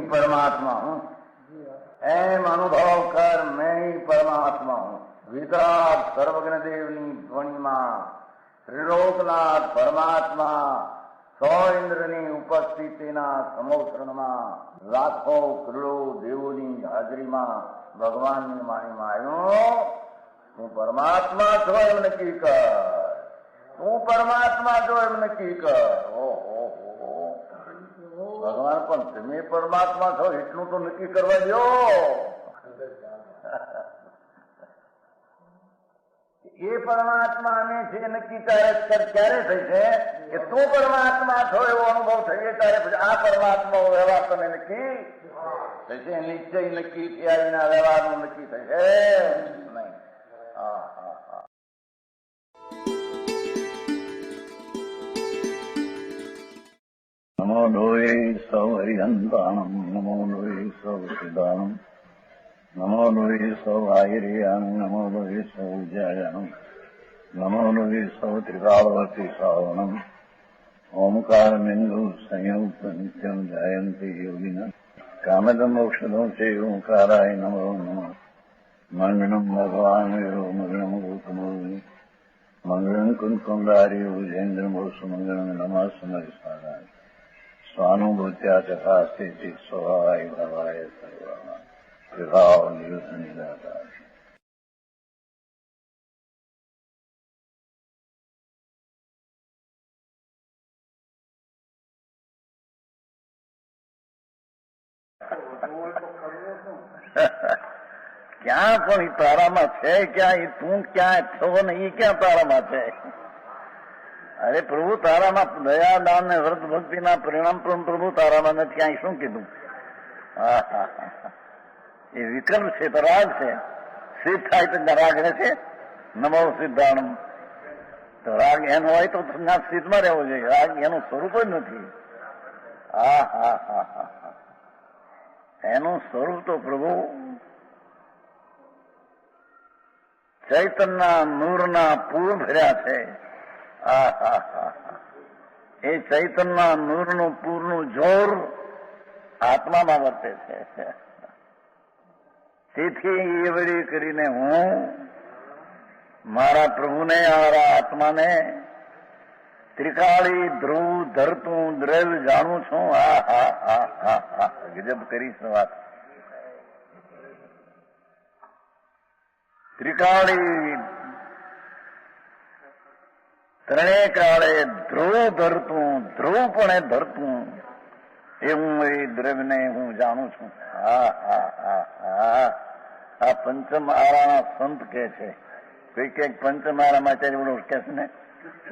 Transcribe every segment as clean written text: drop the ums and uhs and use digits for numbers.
परमात्मा हूँ, एम अनुभव कर मैं ही परमात्मा हूँ। वितराग सर्वज्ञ देवनी ध्वनि में त्रिलोकनाथ परमात्मा 100 इंद्રની ઉપસ્થિતિના સમોત્સવમાં લાખો કરોડો દેવોની હાજરીમાં ભગવાનની વાણીમાં આવ્યો, તું પરમાત્મા છો એમ નક્કી કર, તું પરમાત્મા છો એમ નક્કી કર. ઓહો, ભગવાન પણ તમે પરમાત્મા છો એટલું તો નક્કી કરવા દો. એ પરમાત્માને છે નક્કી ક્યારે થઈ છે કે તું પરમાત્મા છો એવો અનુભવ થઈએ ત્યારે પછી આ પરમાત્મા વ્યવહાર તમે નક્કી થશે. નિશ્ચય નક્કી થયા વિના વ્યવહારનું નક્કી થશે નહીં. હા હા હા. નમો લોહે સૌ હરિહંતાણમ, નમો લોહે સૌ સિદ્ધાણમ, નમો લોહે સૌ આહિર્યાણમ, નમો લોહે સૌ જયાણમ, નમો લોહે સૌ ત્રિકાળવતી શ્રાવણમ. ઓમકાર બિંદુ સંયુક્ત નિત્યમ જાયંતિ યોગિના કામદમ મોક્ષદો છે ઓંકારાય નમો નમઃ. મંગળમ ભગવાન વિરો મંગળમ ગૌતમોર્મિ મંગળમ કુંકુંડાર્યો જૈન્દ્રમો સુમંગળમ નમઃ સમરિસ્વાદાય સ્વાનુભૂત્યા ચકાસ્તે સ્વભાવાય ભવાય સર્વા વિભાવ નિયુત નિરાકાર. ક્યાં પણ તારામાં છે, ક્યાં એ તું ક્યાં છો ને એ ક્યાં તારામાં છે? અરે પ્રભુ તારામાં દયા દાન ને વ્રત ભક્તિના પરિણામ પણ પ્રભુ તારામાં નથી. અહીં શું કીધું? હા હા હા, એ વિકલ્પ છે તો રાગ છે. સિદ્ધ થાય તો રાગ રહેશે. નમો સિદ્ધાણમ, તો રાગ એનો હોય તો સિદ્ધમાં રહેવો જોઈએ. રાગ એનું સ્વરૂપ જ નથી. હા હા હા હા હા, એનું સ્વરૂપ તો પ્રભુ ચૈતનના નૂરના પૂર ભર્યા છે. હા હા હા હા, એ ચૈતનના નૂરનું પૂરનું જોર આત્મામાં વર્તે છે. તેથી એ વળી કરીને હું મારા પ્રભુને, મારા આત્માને ત્રિકાળી ધ્રુવ ધરતું દ્રવ્ય જાણું છું. હા હા હા હા હા, ગજબ કરીશ વાત. ત્રિકાળી ત્રણેય કાળે ધ્રુવ ધરતું, ધ્રુવપણે ધરતું એવું એ દ્રવ્યને હું જાણું છું. હા હા હા હા, આ પંચમ આરાના સંત કે છે. કોઈ કઈક પંચમ આરામાં અત્યારે બધું કે છે ને,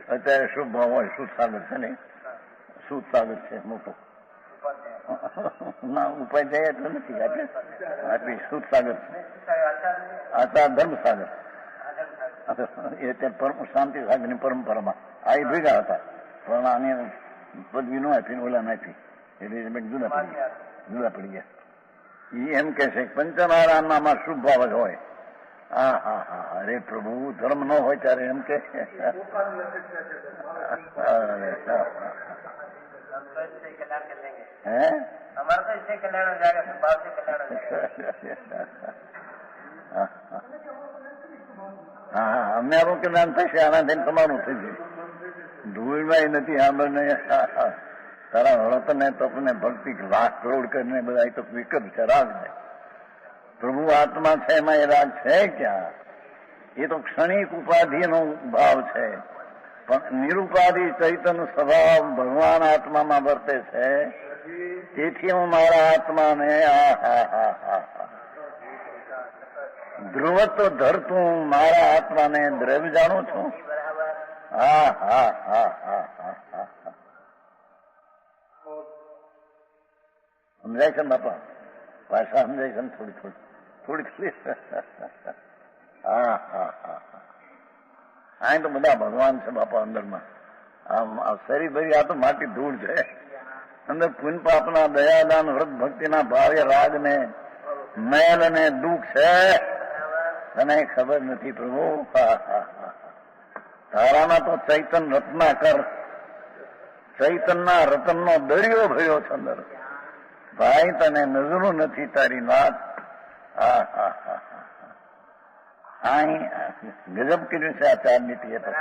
અત્યારે શુભ ભાવ હોય, શુદ્ધ સાગર છે ને, શુદ્ધ સાગર છે મોટો. ના ઉપાય જાય એટલે નથી આપી શુદ્ધ સાગર છે. આ ધર્મ સાગર એ પરમ શાંતિ સાગર ની પરંપરામાં આ એ ભેગા હતા, પણ આને પદવી ન આપી, ઓલા ન આપી, એટલે જુદા પડી ગયા. એ એમ કે છે પંચનારાયણમાં શુભ ભાવ જ હોય. હા હા હા, અરે પ્રભુ ધર્મ ન હોય ત્યારે એમ કે હા, અમને આવું કલ્યાણ થશે, આનાથી તમારું થઈ જાય. ધૂળમાં નથી સાંભળને તારા વ્રતને તપને ભક્તિ લાખ કરોડ કરીને બધા તો વિકલ્પ છે રાગ ને. પ્રભુ આત્મા છે એમાં એ રાગ છે ક્યાં? એ તો ક્ષણિક ઉપાધિનો ભાવ છે, પણ નિરુપાધિ ચૈતન્ય સ્વભાવ ભગવાન આત્મામાં વર્તે છે. તેથી હું મારા આત્માને ધ્રુવત્વ ધરતું મારા આત્માને દ્રવ્ય જાણું છું. હા હા હા હા હા હા, સમજાય છે બાપા? ભાષા સમજાય છે ને થોડી થોડી થોડી થોડી? હા હા હા હા, અહીં તો બધા ભગવાન છે બાપા અંદરમાં. આમ શરીર ભરી આ તો માટી ધૂળ છે. અંદર પુન પાપના દયાદાન વ્રત ભક્તિના ભાવે રાગ ને મેલ અને દુઃખ છે તને ખબર નથી પ્રભુ. તારામાં તો ચૈતન રત્નાકર, ચૈતનના રતનનો દરિયો ભર્યો છે અંદર. ભાઈ તને નજરું નથી તારી વાત. ગજબ કર્યું છે આ 4 નીતિએ તો.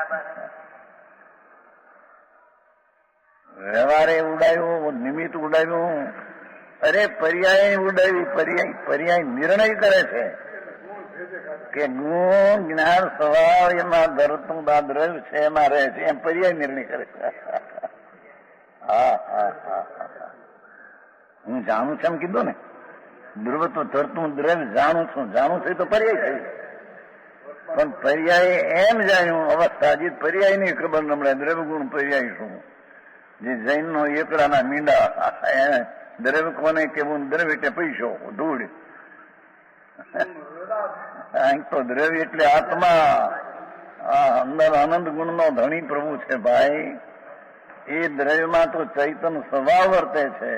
વ્યવહારે ઉડાવ્યું, નિમિત્ત ઉડાવ્યું, અરે પર્યાય ઉડાવી. પર્યાય નિર્ણય કરે છે કે ગુણ જ્ઞાન સ્વભાવ એમાં ધરતું દ્રવ્ય છે એમાં રહે છે, એમ પર્યાય નિર્ણય કરે છે. હું જાણું છું એમ કીધું ને, ધ્રુવત્વ ધરતું દ્રવ્ય જાણું છું એ તો પર્યાય થયું. પણ પર્યાય એમ જાણ્યું અવસ્થા જે પર્યાય ની ખબર ન મળે. દ્રવ્ય ગુણ પર્યાય શું? જે જૈન નો એકડાના મીંડા, દ્રવ્ય કોને કેવું? દ્રવ્ય એટલે પૈસો, ધૂળ. તો દ્રવ્ય એટલે આત્મા. અંદર આનંદ ગુણ નો ધણી પ્રભુ છે ભાઈ. એ દ્રવ્યમાં તો ચૈતન સ્વભાવ વર્તે છે.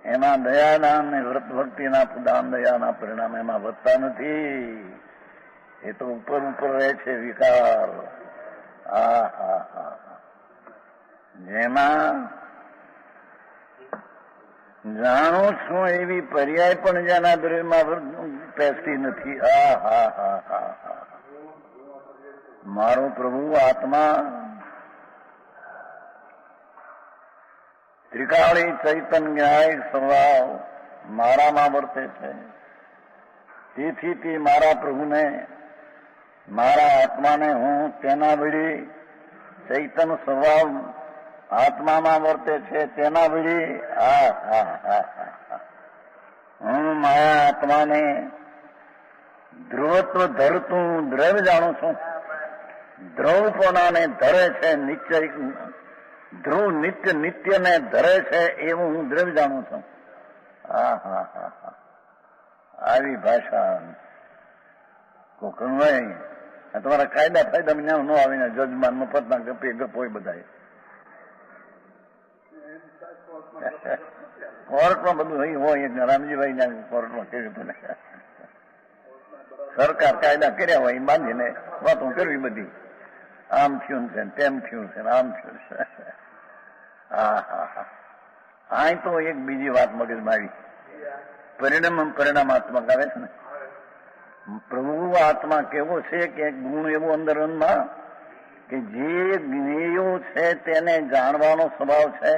એમાં દયાદાન ને વ્રત ભક્તિના દાન દયાના પરિણામ એમાં વધતા નથી. એ તો ઉપર રહે છે વિકાર. જેમાં જાણું છું એવી પર્યાય પણ જેના દ્રવ્યમાં પેસતી નથી. મારો પ્રભુ આત્મા ત્રિકાળી ચૈતન ન્યાય સ્વભાવ મારામાં વર્તે છે. તેથી તે મારા પ્રભુને, મારા આત્માને હું તેના વળી ચૈતન સ્વભાવ આત્મામાં વર્તે છે તેના વળી હું મારા આત્માને ધ્રુવત્વ ધરતું દ્રવ્ય જાણું છું. ધ્રુવપણાને ધરે છે નિત્ય, ધ્રુવ નિત્યને ધરે છે એવું હું દ્રવ્ય જાણું છું. આવી ભાષા કોકણભાઈ તમારા કાયદા ફાયદા ન્યાય ન આવીને જજમાન મફતના ગપે ગપોય બધા કોર્ટમાં બધું અહીં હોય. રામજીભાઈ કોર્ટમાં કેવી પડે, સરકાર કાયદા કર્યા હોય એ બાંધીને વાતો કરવી બધી. આમ થયું છે તેમ થયું છે આમ થયું છે. અહીં તો એક બીજી વાત મગજમાં આવી. પરિણામાત્મક આવે છે ને. પ્રભુ આત્મા કેવો છે કે ગુણ એવો અંદરમાં કે જે જ્ઞેયો છે તેને જાણવાનો સ્વભાવ છે.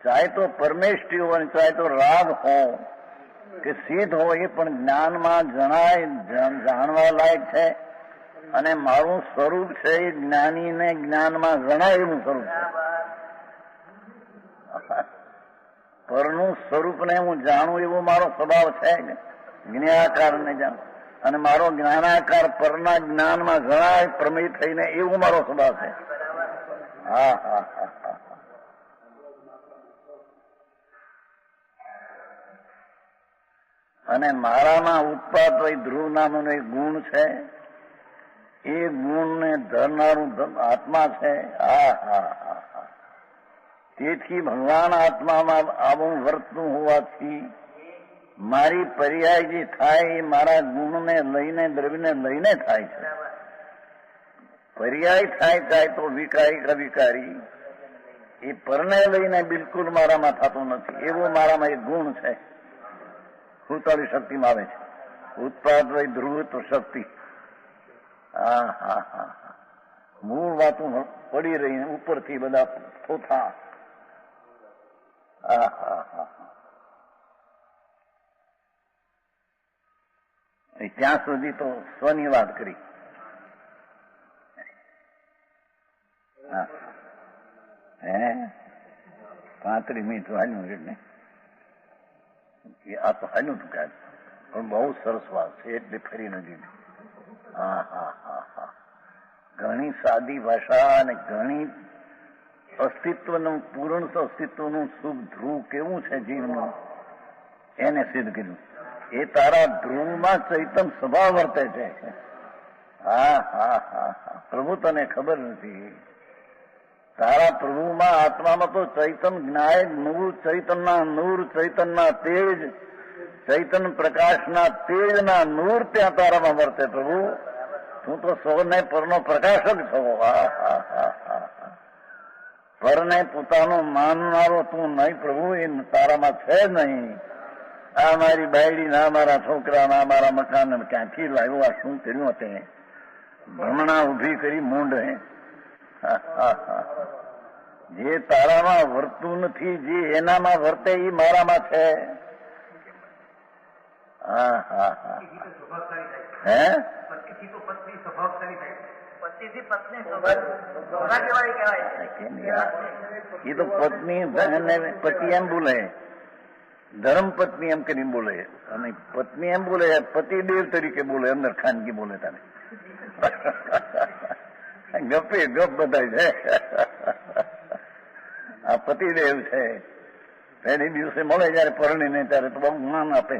ચાહે તો પરમેષ્ટિ હોય, ચાહે તો રાગ હો કે સિદ્ધ હોય, એ પણ જ્ઞાનમાં જણાય, જાણવા લાયક છે. અને મારું સ્વરૂપ છે એ જ્ઞાનીને જ્ઞાનમાં જણાય એવું સ્વરૂપ છે. પરનું સ્વરૂપને હું જાણું એવો મારો સ્વભાવ છે. જ્ઞાનાકારને જાણું અને મારો જ્ઞાનાકાર પરના જ્ઞાનમાં જણાય પ્રમેય થઈને એવું મારો સ્વભાવ છે. અને મારામાં ઉત્પાદ હોય ધ્રુવ નામનો એક ગુણ છે. એ ગુણને ધરનારું આત્મા છે. તેથી ભગવાન આત્મામાં આવું વર્તતું હોવાથી મારી પર્યાય જે થાય એ મારા ગુણને લઈને, દ્રવ્યને લઈને થાય છે. પર્યાય થાય ચાહે તો વિકારી અવિકારી, એ પરને લઈને બિલકુલ મારામાં થતો નથી. એવો મારામાં એક ગુણ છે. 47 શક્તિમાં આવે છે. ઉત્પાદ હોય ધ્રુવત્વ શક્તિ. મૂળ વાતો પડી રહી ઉપરથી બધા થોથા. ત્યાં સુધી તો સ્વની વાત કરી. હે 35 મિનિટ હાલ્યું એટલે આ તો હાલ્યું હતું કાંઈ, પણ બહુ સરસ વાત છે એટલે ફરી નથી. ઘણી સાદી ભાષા અને ઘણી અસ્તિત્વનું, પૂર્ણ અસ્તિત્વનું શુભ ધ્રુવ કેવું છે જીવનું એને સિદ્ધ કર્યું. એ તારા ધ્રુવમાં ચૈતન સ્વભાવ વર્તે છે. પ્રભુ તને ખબર નથી. તારા પ્રભુમાં આત્મામાં તો ચૈતન જ્ઞાય નૂર ચૈતનના નૂર ચૈતનના તેજ ચૈતન પ્રકાશના તેજના નૂર ત્યાં તારામાં વર્તે પ્રભુ. તું તો સૌને પરનો પ્રકાશક છો. પરને પોતાનો માનનારો તું નહીં પ્રભુ, એ તારામાં છે નહીં. આ મારી બાયડી ના મારા છોકરા ના મારા મકાન ક્યાંથી લાવ્યો, આ શું કર્યું તે ભ્રમણા ઉભી કરી મૂંડ. જે તારામાં વર્તું નથી, જે એનામાં વર્તે એ મારામાં છે. હા હા હા હે એ તો પત્ની પતિ એમ બોલે, ધર્મ પત્ની એમ કરીને બોલે, અને પત્ની એમ બોલે પતિદેવ તરીકે બોલે, અંદર ખાનગી બોલે તારે. ગપે ગપ બધા છે. આ પતિદેવ છે. પહેલી દિવસે મળે જયારે પરણીને ત્યારે તો બહુ માન આપે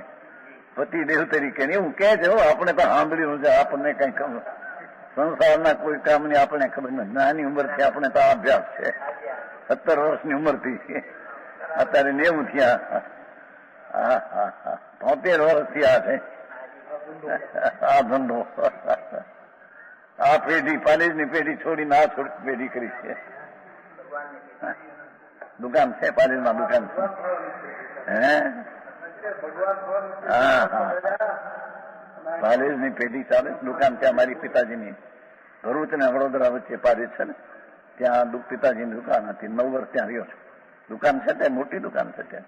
પતિદેવ તરીકે. એવું કે છે આપણે તો સાંભળ્યું છે, આપણને કઈ ખબર સંસારના કોઈ કામની આપણે ખબર નથી. નાની ઉંમરથી આપણે તો અભ્યાસ છે. 17 વર્ષની ઉંમરથી અત્યારે 90 થયા. હા હા હા 73 વર્ષ થયા છે આ ધંધો. આ પેઢી પાલેજની પેઢી છોડીને આ પેઢી કરી છે. દુકાન છે પાલેજમાં, દુકાન છે. હે હા હા પાલેજની પેઢી ચાલે. દુકાન છે અમારી પિતાજીની. ભરૂચ ને વડોદરા વચ્ચે પાલેજ છે ને, ત્યાં પિતાજીની દુકાન હતી. 9 વર્ષ ત્યાં રહ્યો છું. દુકાન છે ત્યાં, મોટી દુકાન છે ત્યાં.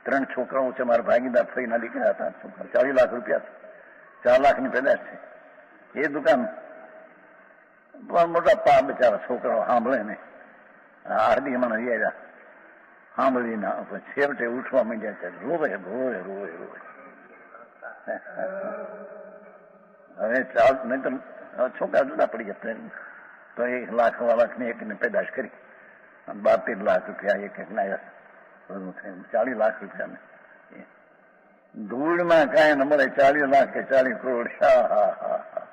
3 છોકરાઓ છે. મારા ભાગીદાર ફઈના દીકરા હતા. છોકરા 40 લાખ રૂપિયા છે. 4 લાખની પેદાશ છે. એ દુકાન પણ મોટા પા બચારા છોકરાઓ સાંભળે ને આરડી મને રહ્યા સાંભળીને છેવટે ઉઠવા માંડ્યા છે. રોવે રોવે રોવે રોવે. હવે ચાલ નહીં તો છોકરા જુદા પડી જતા. તો 1 લાખ 1.25 લાખની એકને પેદાશ કરી 12-13 લાખ રૂપિયા એક નાયા. બધું થયું 40 લાખ રૂપિયા. ધૂળમાં કાંઈ ન મળે. 40 લાખ કે 40 કરોડ. હા હા હા હા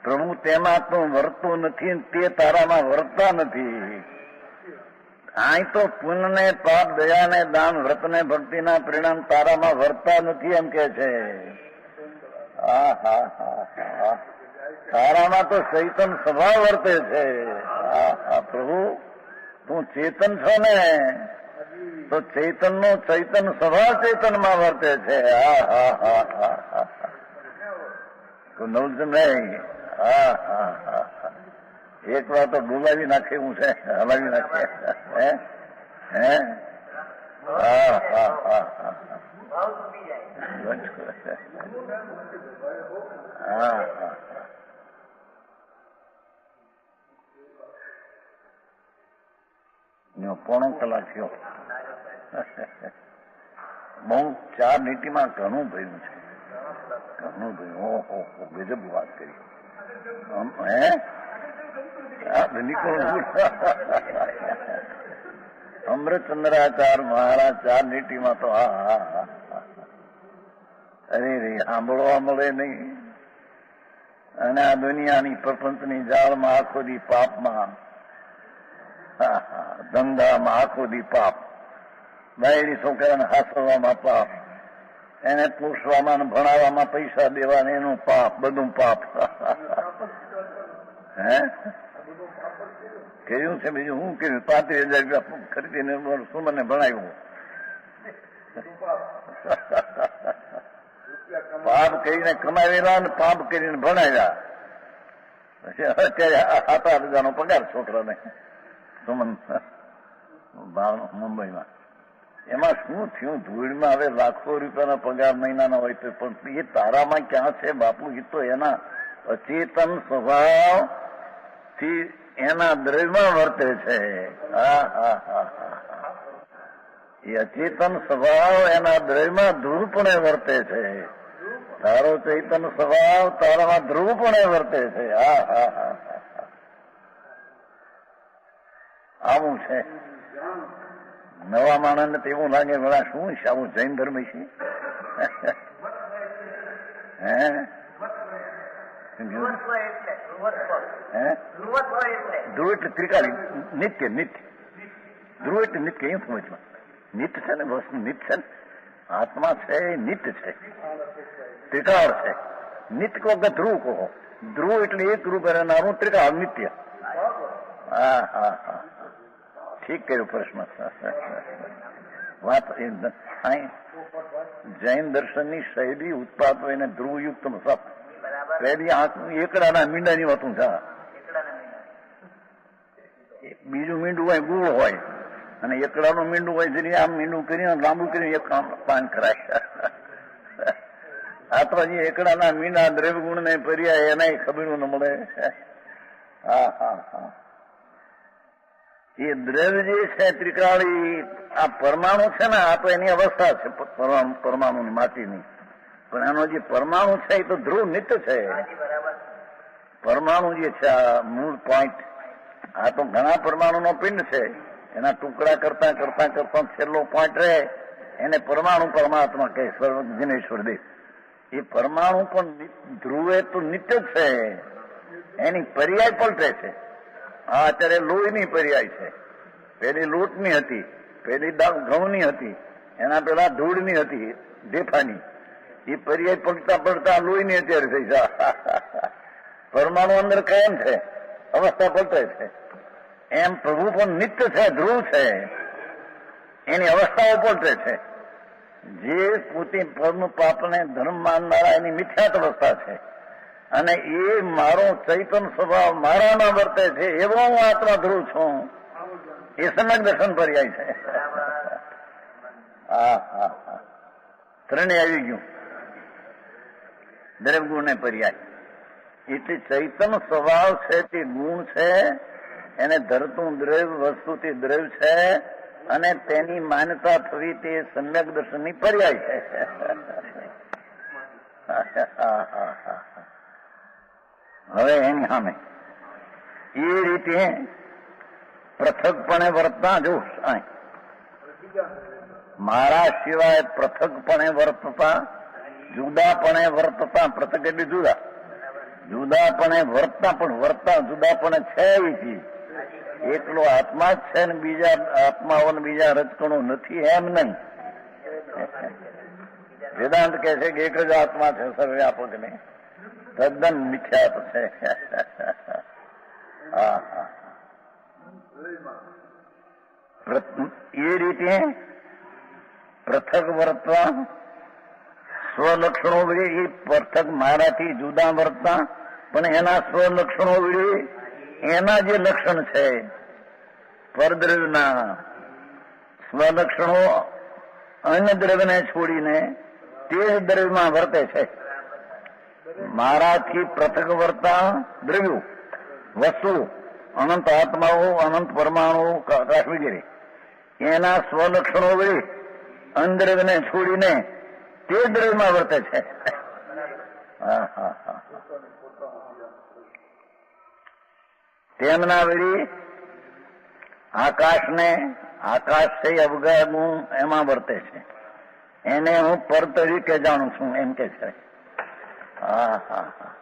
પ્રભુ તેમાં તો વર્તું નથી, તે તારામાં વર્તા નથી. અહીં તો પુણ્યને પાપ દયાને દાન વ્રતને ભક્તિના પરિણામ તારામાં વર્તા નથી એમ કે છે. હા હા હા હા તારામાં તો ચૈતન સ્વભાવ વર્તે છે. હા હા પ્રભુ તું ચેતન છો ને, તો ચૈતન નો ચૈતન સ્વભાવ ચેતનમાં વર્તે છે. હા હા હા હા હા તો નવજ નહીં. હા હા હા એક વાર તો ડુબાવી નાખે એવું છે, હલાવી નાખે. હે હે હા હા હા હા હા હા પોણો કલાક થયો. બહુ 4 નીતિમાં ઘણું ભર્યું છે. ઘણું ભર્યું. ઓહો ગજબ વાત કરી. હે અમૃતચંદ્રાચાર મહારાજ 4 નીતિમાં તો હા હા હા અરે રે સાંભળવા મળે નહીં. અને આ દુનિયાની પ્રપંચની જાળમાં આખો દી પાપમાં, ધંધામાં આખો દી પાપ, બાયડી છોકરાને હાસવામાં પાપ, એને પૂછવામાં ભણાવવામાં પૈસા દેવાને એનું પાપ, બધું પાપ. હે કહ્યું છે બીજું હું કર્યું? 35,000 રૂપિયા ખરીદીને સુમને ભણાવ્યું. પાપ કરીને કમાવેલા ને પાપ કરીને ભણાવ્યા. અત્યારે 7-8 હજારનો પગાર છોકરાને સુમન મુંબઈમાં. એમાં શું થયું? ધૂળમાં હવે લાખો રૂપિયાના પગાર મહિનાના હોય તો પણ એ તારામાં ક્યાં છે બાપુ? એ તો એના અચેતન સ્વભાવ થી એના દ્રવ્યમાં વર્તે છે. હા હા હા હા એ અચેતન સ્વભાવ એના દ્રવ્યમાં ધ્રુવપણે વર્તે છે. તારો ચૈતન સ્વભાવ તારામાં ધ્રુવપણે વર્તે છે. હા હા હા હા આવું છે. નવા માણસને તો એવું લાગે ભલા શું છે આવું જૈન ધર્મ છે. હે હે ધ્રુવ એટલે ત્રિકાળી નિત્ય નિત્ય ધ્રુવ એટલે નિત્ય એમ સમજમાં નિત્ય છે ને વસ્તુ નિત્ય છે ને આત્મા છે એ નિત્ય છે ત્રિકાળ છે નિત્ય કહો કે ધ્રુવ કહો ધ્રુવ એટલે એક રૂપ રહેનારું ત્રિકાળ નિત્ય હા હા હા ઠીક કર્યો પ્રશ્ન વાત જૈન દર્શનની શૈલી ઉત્પાદ એને ધ્રુવયુક્ત સપ પહેલી એકડાના મીંડાની વાતું છે બીજું મીંડું હોય ગુળ હોય અને એકડાનું મીંડું હોય જેની આમ મીંડું કરીને લાંબુ કરીને એક પાન કરાય આત્માજી એકડાના મીંડા દ્રવ્ય ગુણ ને પર્યાય એના ખબર ન મળે હા હા હા એ દ્રવ્ય જે છે ત્રિકાળી આ પરમાણુ છે ને આ તો એની અવસ્થા છે પરમાણુની માટીની પણ એનો જે પરમાણુ છે એ તો ધ્રુવ નિત્ય છે પરમાણુ જે છે આ મૂળ પોઈન્ટ આ તો ઘણા પરમાણુનો પિંડ છે એના ટુકડા કરતા કરતા કરતા છેલ્લો પોઈન્ટ રહે એને પરમાણુ પરમાત્મા કહે સર્વજ્ઞેશ્વર દેવ એ પરમાણુ પણ ધ્રુવે તો નિત્ય જ છે એની પર્યાય પલટે છે આ અત્યારે લોહીની પર્યાય છે પેલી લોટની હતી પેલી ઘઉંની હતી એના પેલા ધૂળની હતી ઢેફાની એ પર્યાય પલટતા પલટતા લોહીની અત્યારે થઈ છે પરમાણુ અંદર કાયમ છે અવસ્થા પલટે છે એમ પ્રભુ પણ નિત્ય છે ધ્રુવ છે એની અવસ્થાઓ પલટે છે જે પોતે પરનું પાપને ધર્મ માનનારા એની મિથ્યાત અવસ્થા છે અને એ મારો ચૈતન સ્વભાવ મારામાં વર્તે છે એવો હું આત્મા ધ્રુવ છું એ સમ્યક દર્શન પર્યાય છે હા હા હા ત્રણે આવી ગયું દરેક ગુણ ને પર્યાય એટલે ચૈતન સ્વભાવ છે તે ગુણ છે એને ધરતું દ્રવ્ય વસ્તુથી દ્રવ્ય છે અને તેની માન્યતા થવી તે સમ્યક દર્શનની પર્યાય છે હવે એની સામે એ રીતે પૃથકપણે વર્તતા જો મારા સિવાય પૃથકપણે વર્તતા જુદાપણે વર્તતા પૃથક એટલે જુદા જુદાપણે વર્તતા પણ વર્તતા જુદાપણે છે એકલો આત્મા જ છે ને બીજા આત્માઓને બીજા રજકણો નથી એમ નહીં વેદાંત કહે છે કે એક જ આત્મા છે સર્વવ્યાપક ને તદ્દન મિથ્યાત છે હા હા એ રીતે પૃથક વર્તવા સ્વલક્ષણો વિડે એ પૃથક મારાથી જુદા વર્તતા પણ એના સ્વલક્ષણો વિડે એના જે લક્ષણ છે પરદ્રવ્યના સ્વલક્ષણો અન્ય દ્રવ્યને છોડીને તે જ દ્રવ્યમાં વર્તે છે મારાથી પૃથક વર્તા દ્રવ્યો વસ્તુ અનંત આત્માઓ અનંત પરમાણુ આકાશ વગેરે એના સ્વલક્ષણો વળી અંદ્રવ્યને છોડીને તે દ્રવ્યમાં વર્તે છે હા હા હા તેમના વળી આકાશને આકાશ છે અવગાડું એમાં વર્તે છે એને હું પર તરીકે જાણું છું એમ કે છે હા હા હા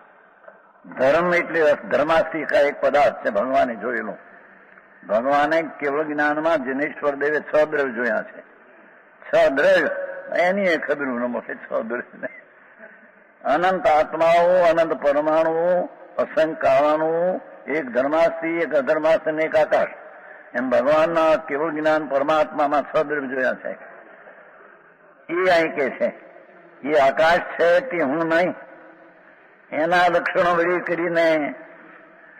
ધર્મ એટલે ધર્માસ્તિકા એક પદાર્થ છે ભગવાને જોયેલું ભગવાને કેવળ જ્ઞાનમાં જિનેશ્વર દેવે 6 દ્રવ્ય જોયા છે 6 દ્રવ્ય એની એ ખબર ન મળે 6 દ્રવ્ય અનંત આત્માઓ અનંત પરમાણુઓ અસંખ્ય કારણો એક ધર્માસ્તી એક અધર્માસ્તી એક આકાશ એમ ભગવાનના કેવળ જ્ઞાન પરમાત્મામાં 6 દ્રવ્ય જોયા છે એ અહીં કે છે એ આકાશ છે તે હું નહીં એના લક્ષણો વળી કરીને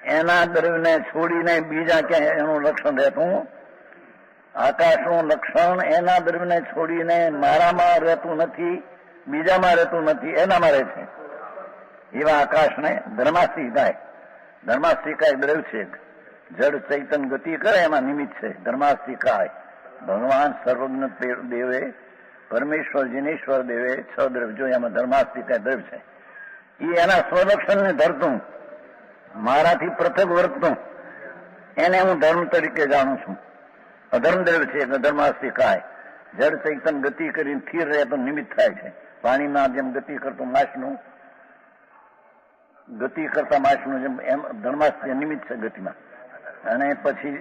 એના દ્રવ્યને છોડીને બીજા ક્યાંય એનું લક્ષણ રહેતું આકાશનું લક્ષણ એના દ્રવ્યને છોડીને મારામાં રહેતું નથી બીજામાં રહેતું નથી એનામાં રહે છે એવા આકાશને ધર્માસ્તિકાય ધર્માસ્તિકાય દ્રવ્ય છે જડ ચૈતન ગતિ કરે એમાં નિમિત્ત છે ધર્માસ્તિકાય ભગવાન સર્વજ્ઞ દેવે પરમેશ્વર જિનેશ્વર દેવે 6 દ્રવ્ય જો એમાં ધર્માસ્તિકાય દ્રવ્ય છે એ એના સ્વલક્ષણને ધરતું મારાથી પૃથક વર્તતું એને હું ધર્મ તરીકે જાણું છું અધર્મ દ્રવ્ય છે અધર્માસ્તિકાય જડ ચૈતન ગતિ કરીને સ્થિર રહે તો નિમિત્ત થાય છે પાણીમાં જેમ ગતિ કરતું માછનું ગતિ કરતા માણસનું જેમ એમ ધર્માસ નિમિત્ત છે ગતિમાં, અને પછી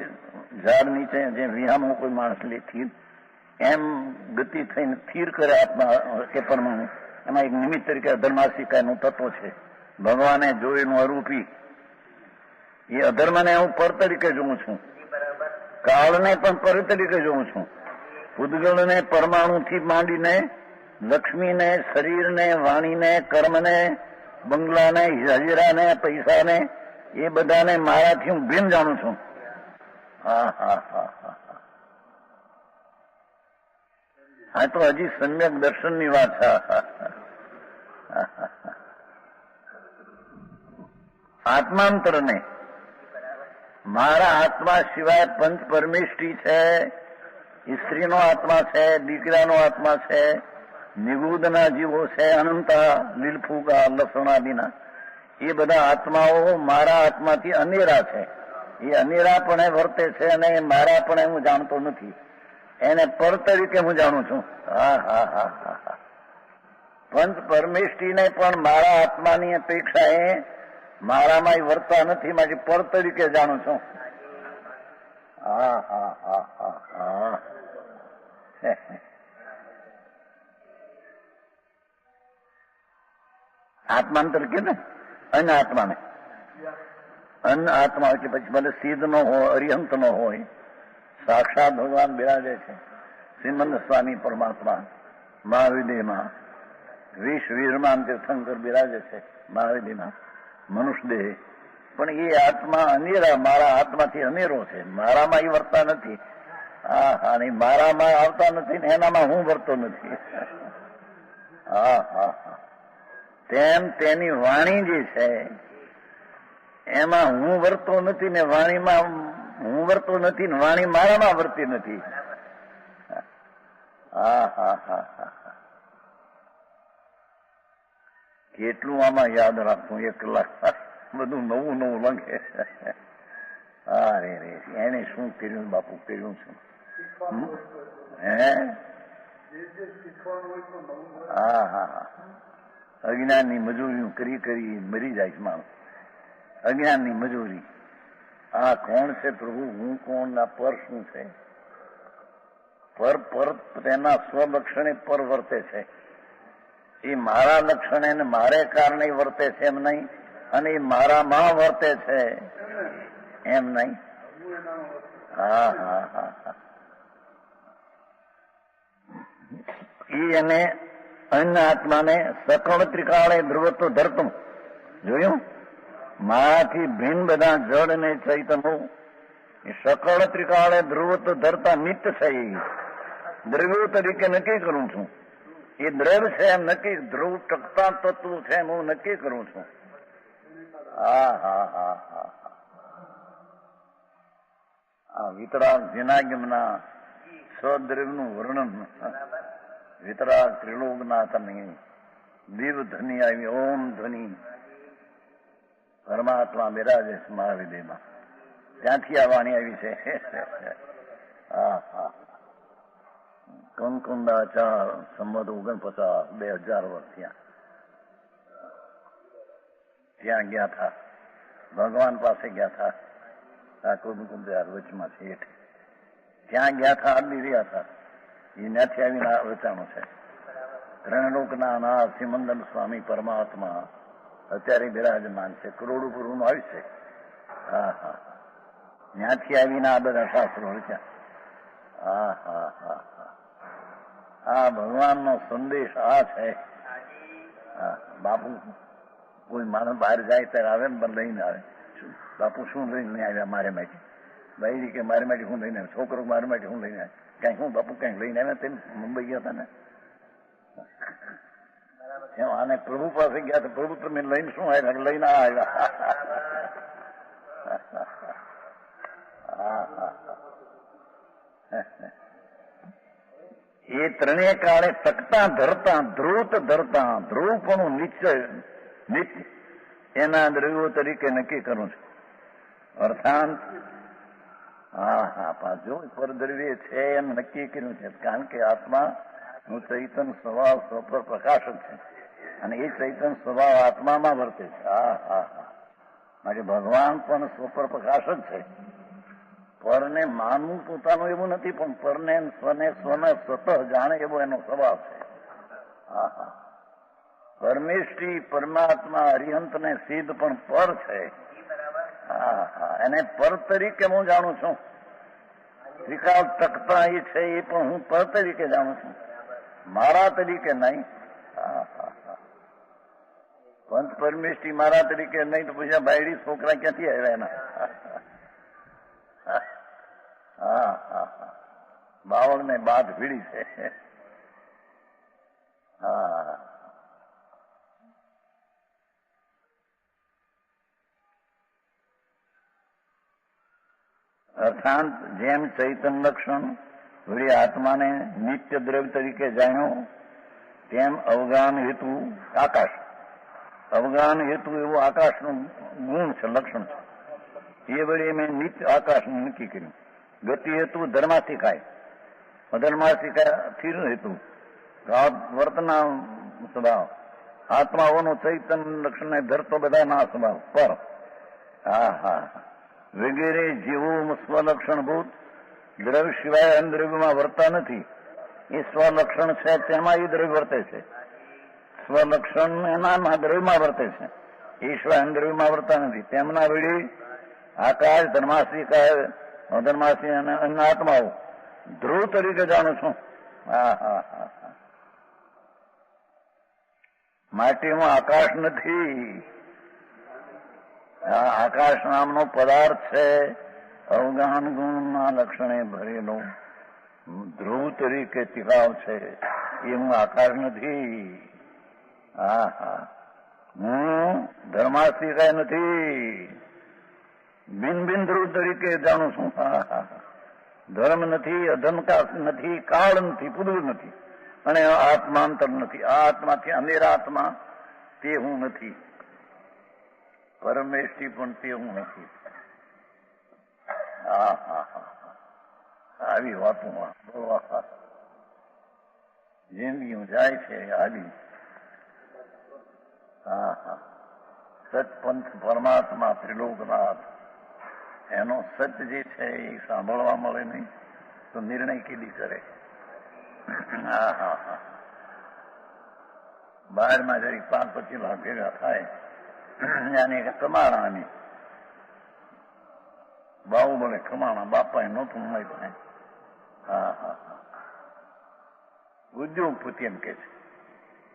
ઝાડ નીચે જે વિહામો કોઈ માણસ લે સ્થિર, એમ ગતિ થઈને સ્થિર કરે આત્મા કે પરમાણુ, એમાં એક નિમિત્ત તરીકે અધર્માસિકાયનું તત્વ છે. ભગવાને જોયેલું અરૂપી એ અધર્મને હું પર તરીકે જોઉં છું, કાળને પણ પર તરીકે જોઉં છું, પૂતગલને પરમાણુથી માંડીને લક્ષ્મીને, શરીરને, વાણીને, કર્મને, બંગલાને, હજીરાને, પૈસાને, એ બધાને મારાથી હું ભિન્ન જાણું છું. હા હા હા હા હા, તો હજી સમ્યક દર્શનની વાત છે. આત્માંતરને મારા આત્મા સિવાય પંચ પરમેષ્ઠી છે, સ્ત્રીનો આત્મા છે, દીકરાનો આત્મા છે, નિગૂઢના જીવો છે, અનંતા, લીલફૂગા, લસણાદીના, એ બધા આત્માઓ મારા આત્માથી અનેરા છે. એ અનેરાપણે વર્તે છે અને મારાપણે હું જાણતો નથી, એને પર તરીકે હું જાણું છું. હા હા હા હા હા, પંચ પરમેષ્ઠીને પણ મારા આત્માની અપેક્ષા એ મારામાં વર્તા નથી, મારી પર તરીકે જાણું છું. હા હા હા હા હા, આત્માંતર કે ને અન્ન આત્માને, અન્ન આત્મા એટલે પછી ભલે સિદ્ધ નો હોય, અરિહંત નો હોય, સાક્ષાત ભગવાન બિરાજે છે. શ્રીમંત સ્વામી પરમાત્મા મહાવિદેહમાં, વિષ વીરમાન તીર્થંકર બિરાજે છે મહાવિદેહમાં મનુષ્ય દેહ, પણ એ આત્મા અનેરા મારા આત્માથી અનેરો છે, મારામાં એ વર્તા નથી. હા હા, નહીં મારામાં આવતા નથી ને એનામાં હું વર્તો નથી. હા હા હા, તેમ તેની વાણી જે છે એમાં હું વર્તો નથી ને વાણીમાં હું વર્તો નથી ને વાણી મારામાં વર્તી નથી. હા હા હા હા, કેટલું આમાં યાદ રાખવું, 1 કલાક બધું નવું નવું લાગે. હા રે રે, એને શું કર્યું બાપુ, કર્યું શું? હે? હા હા હા, અજ્ઞાનની મજૂરી કરી કરી મરી જાય છે માણસ, અજ્ઞાનની મજૂરી. આ કોણ છે પ્રભુ, હું કોણ, ના પર શું છે? પર પર તેના સ્વલક્ષણે પર વર્તે છે, એ મારા લક્ષણે ને મારે કારણે વર્તે છે એમ નહીં, અને એ મારામાં વર્તે છે એમ નહીં. હા હા હા હા, એને અન્ન આત્માને સકળ ત્રિકાળે ધ્રુવત્વ ધરતું જોયું. મારાથી ભિન્ન બધા જળ ને ચૈતન્ય એ સકળ ત્રિકાળે ધ્રુવત્વ ધરતા નિત્ય છે. એ દ્રવ્યો તરીકે નક્કી કરું છું, એ દ્રવ છે એમ નક્કી, ધ્રુવ ટકતા તત્વ છે એમ હું નક્કી કરું છું. હા હા હા હા, આ વિતરાગ જનાગમના સ્વદ્રવનું વર્ણન, વિતરાગ ત્રિલોકનાથની દિવ ધ્વનિ આવી, ઓમ ધ્વનિ પરમાત્મા બિરાજે મહાવિદેહમાં, ત્યાંથી આ વાણી આવી છે. હા હા, કંકુંડાચાર સંમત 49, 2000 વર્ષ ત્યાં ગયા હતા, ભગવાન પાસે ગયા હતા. ઠાકોર મુકુંદાર વચમાં છે હેઠ, ત્યાં ગયા હતા, આદમી રહ્યા હતા. એ ત્યાંથી આવીને રચાણું છે. ત્રણલોકના નાથ સિમંદર સ્વામી પરમાત્મા અત્યારે બિરાજમાન છે, કરોડો પૂર્વનું આવ્યું છે. હા હા, ત્યાંથી આવીને આ બધા શાસ્ત્રો રચ્યા. હા હા હા હા, આ ભગવાનનો સંદેશ આ છે. હા, બાપુ કોઈ માણસ બહાર જાય ત્યારે આવે ને પણ લઈને આવે, બાપુ શું લઈને આવ્યા મારે માટે? ભાઈ કે મારે માટે શું લઈને આવ્યા? છોકરો મારે માટે શું લઈને આવ્યા? કઈ હું બાપુ કઈક લઈને આવ્યા? તેમ મુંબઈ ગયા હતા ને, આને પ્રભુ પાસે ગયા હતા, પ્રભુ તમે લઈને શું આવ્યા? લઈને આવ્યા. એ ત્રણેય કાળે તકતા ધરતા, ધ્રુત ધરતા, ધ્રુવપણું નિશ્ચય નિત્ય એના દ્રવ્યો તરીકે નક્કી કરું છું. અર્થાંત હા હા, પાછો પરદ્રવ્ય છે એમ નક્કી કર્યું છે, કારણ કે આત્મા નું ચૈતન સ્વભાવ સ્વપ્ર પ્રકાશક છે. અને એ ચૈતન્ય સ્વભાવ આત્મામાં વર્તે છે. હા હા હા. માટે ભગવાન પણ સ્વપર પ્રકાશ જ છે. પરને માનવું પોતાનું એવું નથી, પણ પરને સ્વને સ્વત જાણે એવો એનો સ્વભાવ છે. હા હા. પરમેષ્ઠી પરમાત્મા અરિહંત ને સિદ્ધ પણ પર છે. હા હા. એને પર તરીકે હું જાણું છું. ત્રિકાળ તકતા એ છે એ પણ હું પર તરીકે જાણું છું, મારા તરીકે નહીં. હા હા હા. પંચ પરમેષ્ઠી મારા તરીકે નહીં તો પછી બાયડી છોકરા ક્યાંથી આવ્યા એના? હા હા હા. બાવળ ને બાદ ભીડી છે. હા. અર્થાત જેમ ચૈતન્ય લક્ષણ વળી આત્માને નિત્ય દ્રવ્ય તરીકે જાણ્યો, તેમ અવગાન હેતુ આકાશ, અવગાન હેતુ એવું આકાશનું ગુણ છે, લક્ષણ છે. એ વળી મેં નિત્ય આકાશનું નક્કી કર્યું. ગતિ હેતુ ધર્માસિકાય, અધર્માસિકાય સ્થિર હેતુ વર્તના સ્વભાવ. આત્માઓનો ચૈતન્ય લક્ષણ ધરતો બધા ના સ્વભાવ પર. હા હા. વગેરે જેવું સ્વલક્ષણભૂત દ્રવ્ય સિવાય અનદ્રવ્યમાં વર્તા નથી. એ સ્વલક્ષણ છે તેમાં એ દ્રવ્ય વર્તે છે. સ્વલક્ષણ એનામાં દ્રવ્યમાં વર્તે છે. એ સિવાય અનદ્રવ્યમાં વર્તા નથી. તેમના વળી આકાશ, ધર્માસિકાય, અધર્માસી અને અન્ય આત્માઓ ધ્રુવ તરીકે જાણું છું. હા હા હા હા. માટે હું આકાશ નથી. આકાશ નામનો પદાર્થ છે, અવગાન ગુણના લક્ષણે ભરેલો ધ્રુવ તરીકે તિકાવ છે. એ હું આકાશ નથી. હા હા. હું ધર્માસિકાય નથી. બિન બિન ધ્રુવ તરીકે જાણું છું. હા હા. ધર્મ નથી, અધમકાશ નથી, કાળ નથી, પુરુષ નથી, અને આત્માંતર નથી. આ આત્માથી અંધેરા આત્મા તે હું નથી. પરમેષ્ઠી પણ તે હું નથી. હા હા હા. આવી વાતોમાં જિંદગી જાય છે આવી. હા હા. સતપંથ પરમાત્મા ત્રિલોકનાથ એનો સત્ય જે છે એ સાંભળવા મળે નહીં તો નિર્ણય કેદી કરે. હા હા હા. બહારમાં જરી 5-25 લાખ ભેગા થાય અને કમાણાની બાહુબળે કમાણા બાપા નહોતું મળે. હા હા હા. ઉદ્યોગપતિ એમ કે છે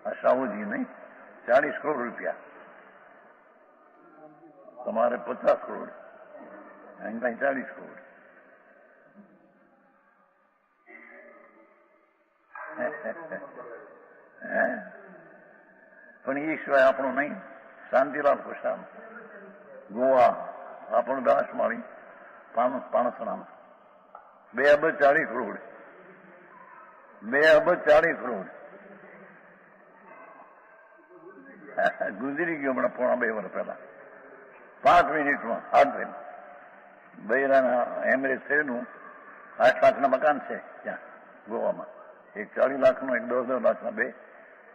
આ સાહુજી નહીં, 40 કરોડ રૂપિયા, તમારે 50 કરોડ, અહીં 40 કરોડ. પણ એ સિવાય આપણું નહીં. શાંતિલાલ કુશાલ ગોવા, આપણું દાસ માળી પાણસણામાં 2 અબજ 40 કરોડ, 2 અબજ 40 કરોડ ગુજરી ગયો હમણાં પોણા 2 વર્ષ પહેલા. 5 મિનિટમાં હાથ બૈરાના એમરેજ થયેલું 8 લાખના મકાન છે ત્યાં ગોવામાં. એક 40 લાખનો, એક 10 લાખના,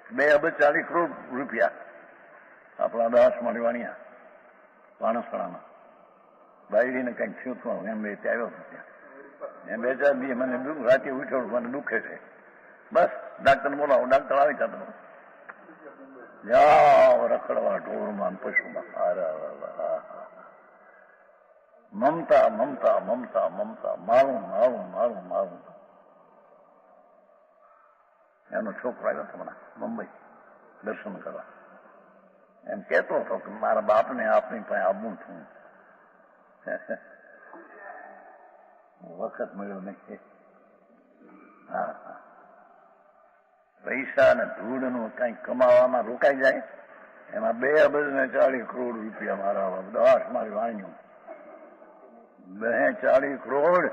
2 અબજ 40 કરોડ રૂપિયા આપણા દાસ માળી વાણિયા પાણસણામાં. બાયડીને કંઈક થયું હતું એમ એ આવ્યો હતો ત્યાં. એમ 2-4 દી મને રાતે ઉઠ્યો, મને દુખે છે. બસ ડાક્ટર બોલાવો. ડાક્ટર આવી જતો જાઓ રખડવા ઢોરમાં પશુમાં. મમતા મમતા મમતા મમતા, મારું મારું મારું મારું. એનો છોકરો આવ્યો હતો મને મુંબઈ દર્શન કરવા. એમ કહેતો હતો કે મારા બાપને આપની પાસે આવવું છું. વખત મળ્યો નહીં. હા હા. પૈસા અને ધૂળનું કંઈક કમાવામાં રોકાઈ જાય, એમાં 2 અબજ ને 40 કરોડ રૂપિયા મારા દાસ મારી વાણ્યું. 40 કરોડ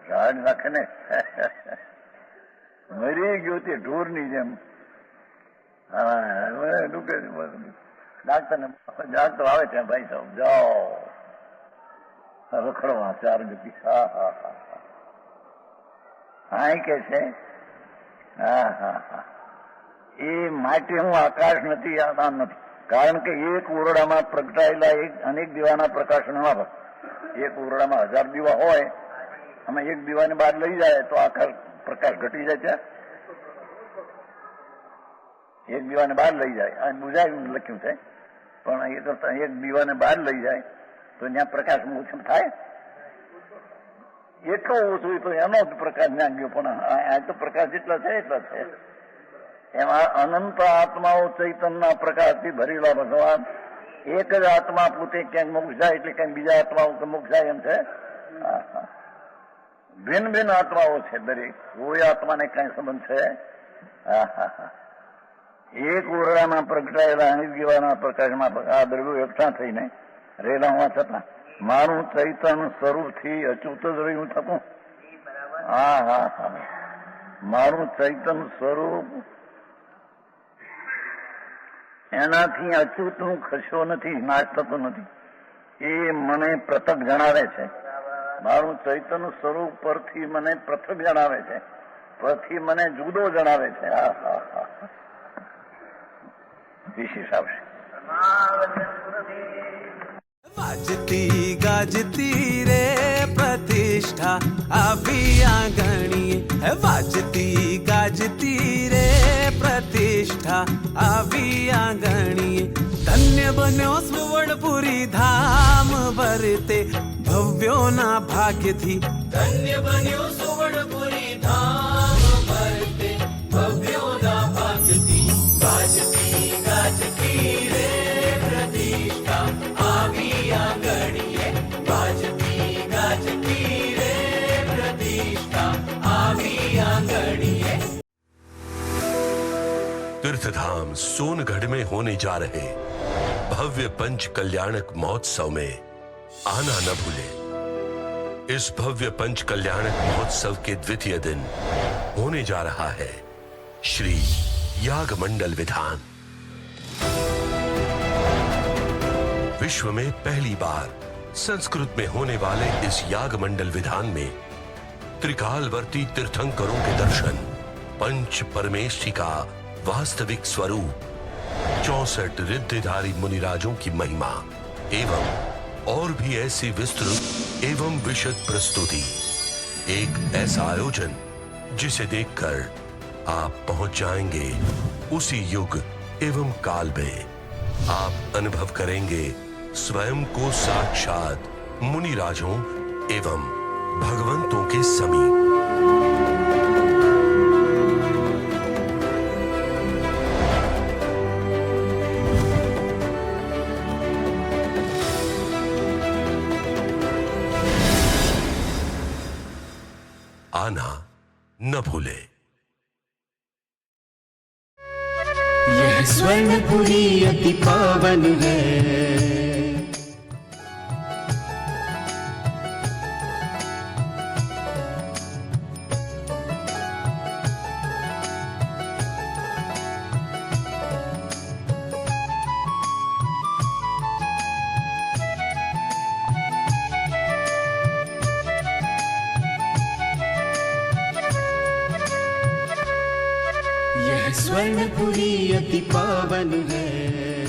રાડ નાખે ને. મરી ગયો તે ઢોરની જેમ. હા ડૂબે. ડાક્ટર આવે ત્યાં ભાઈ સાહેબ જાઓ રખડવા 4 ગતિ. હા હા હા હા. કે છે હા હા હા. એ માટેનું આકાશ નથી, આ નથી. કારણ કે એક ઓરડામાં પ્રગટાયેલા અનેક દીવાના પ્રકાશન ના હોય. એક ઓરડામાં 1000 દીવા હોય, અમે એક દીવાને બહાર લઈ જાય તો આકાશ પ્રકાશ ઘટી જાય. ત્યાં એક દીવાને બહાર લઈ જાય, આ બુઝાયું લખ્યું છે, પણ એ કરતા એક દીવાને બહાર લઈ જાય તો ત્યાં પ્રકાશ ઓછો થાય. એટલો ઓછો તો એનો જ પ્રકાશ ત્યાં ગયો, પણ આ તો પ્રકાશ જેટલા છે એટલા છે. એમાં અનંત આત્માઓ ચૈતનના પ્રકાશથી ભરેલા ભગવાન એક જ આત્મા પોતે ક્યાંક મોક્ષ જાય એટલે ક્યાંક બીજા આત્માઓ મોક્ષ જાય એમ છે. ભિન્ન ભિન્ન આત્માઓ છે દરેક, કોઈ આત્માને કઈ સંબંધ છે. એક ઓરડામાં પ્રગટાયેલા અનેક દીવાના પ્રકાશમાં આ દ્રવ્યો એકઠા થઈને રેલા હોવા છતાં મારું ચૈતન સ્વરૂપથી અચૂત જ રહ્યું થતું. મારું ચૈતન સ્વરૂપ એનાથી અચૂતનું ખસો નથી, નાશ થતો નથી. એ મને પૃથક જણાવે છે. મારું ચૈતન સ્વરૂપ પરથી મને પૃથક જણાવે છે, પરથી મને જુદો જણાવે છે. વિશેષ આવશે. વાજતી ગાજતી રે પ્રતિષ્ઠા આવી આંગણીએ, વાજતી ગાજતી રે પ્રતિષ્ઠા આવી આંગણીએ. ધન્ય બન્યો સુવર્ણપુરી ધામ વર્તે ભવ્યોના ભાગ્યથી. ધન્ય બન્યો સુવર્ણપુરી ધામ વર્તે ભવ્યોના ભાગ્યથી. વાજતી ગાજતી રે પ્રતિષ્ઠા આવી આંગણીએ, વાજતી ગાજતી રે પ્રતિષ્ઠા આવી આંગણીએ. तीर्थधाम सोनगढ़ में होने जा रहे भव्य पंच कल्याणक महोत्सव में आना न भूले. इस भव्य पंच कल्याणक महोत्सव के द्वितीय दिन होने जा रहा है श्री याग मंडल विधान. विश्व में पहली बार संस्कृत में होने वाले इस याग मंडल विधान में त्रिकालवर्ती तीर्थंकरों के दर्शन, पंच परमेष्ठी का वास्तविक स्वरूप, 64 रिद्धिधारी मुनिराजों की महिमा एवं और भी ऐसी विस्तृत एवं विशद प्रस्तुति. एक ऐसा आयोजन जिसे देखकर आप पहुंच जाएंगे उसी युग एवं काल में. आप अनुभव करेंगे स्वयं को साक्षात मुनिराजों एवं भगवंतों के समीप. आना न भूले. यह स्वर्णपुरी अति पावन है, यह स्वर्णपुरी अति पावन है.